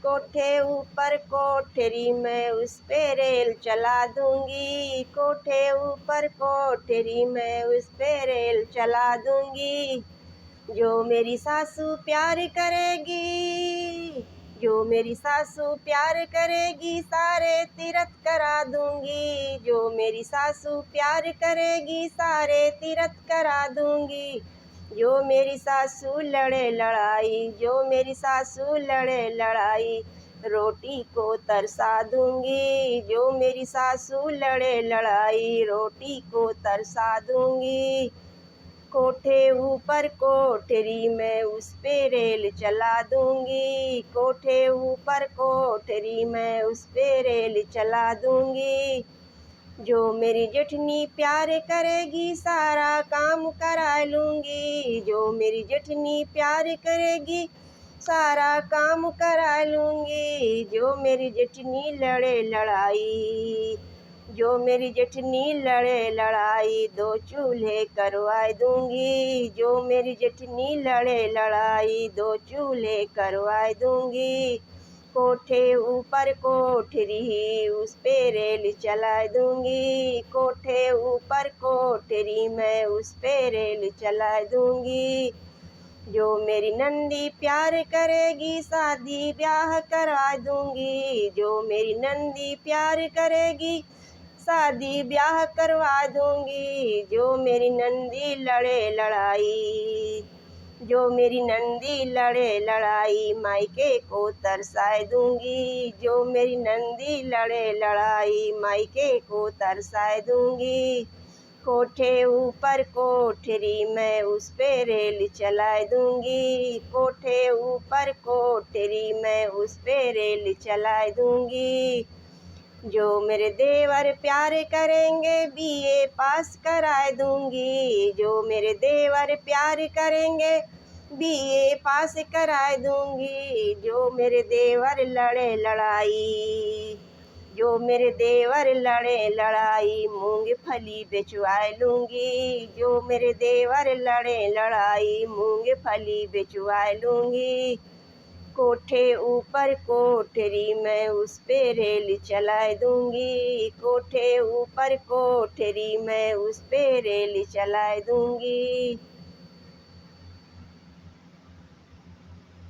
कोठे ऊपर कोठरी मैं उस पे रेल चला दूंगी, कोठे ऊपर कोठरी मैं उस पे रेल चला दूंगी। जो मेरी सासू प्यार करेगी, जो मेरी सासू प्यार करेगी, सारे तीरथ करा दूंगी। जो मेरी सासू प्यार करेगी, सारे तीरथ करा दूंगी। जो मेरी सासू लड़े लड़ाई, जो मेरी सासू लड़े लड़ाई, रोटी को तरसा दूंगी। जो मेरी सासू लड़े लड़ाई, रोटी को तरसा दूंगी। कोठे ऊपर कोठरी मैं उस पे रेल चला दूंगी, कोठे ऊपर कोठरी मैं उस पे रेल चला दूंगी। जो मेरी जेठनी प्यार करेगी, सारा काम करा लूंगी। जो मेरी जेठनी प्यार करेगी, सारा काम करा लूंगी। जो मेरी जेठनी लड़े लड़ाई, जो मेरी जेठनी लड़े लड़ाई, दो चूल्हे करवा दूंगी। जो मेरी जेठनी लड़े लड़ाई, दो चूल्हे करवा दूंगी। कोठे ऊपर कोठरी उस पे रेल चला दूंगी, कोठे ऊपर कोठरी मैं उस पे रेल चला दूंगी। जो मेरी नंदी प्यार करेगी, शादी ब्याह करवा दूंगी। जो मेरी नंदी प्यार करेगी, शादी ब्याह करवा दूंगी। जो मेरी नंदी लड़े लड़ाई, जो मेरी नंदी लड़े लड़ाई, मायके को तरसा दूंगी। जो मेरी नंदी लड़े लड़ाई, मायके को तरसा दूंगी। कोठे ऊपर कोठरी मैं उस पे रेल चला दूंगी, कोठे ऊपर कोठरी मैं उस पे रेल चला दूंगी। जो मेरे देवर प्यार करेंगे, बीए पास करा दूंगी। जो मेरे देवर प्यार करेंगे, बीए पास करा दूंगी। जो मेरे देवर लड़े लड़ाई, जो मेरे देवर लड़े लड़ाई, मूंगफली बेचवा लूंगी। जो मेरे देवर लड़े लड़ाई, मूंगफली बेचवा लूंगी। कोठे ऊपर कोठरी मैं उस पे रेल चला दूंगी, कोठे ऊपर कोठरी मैं उस पे रेल चला दूंगी।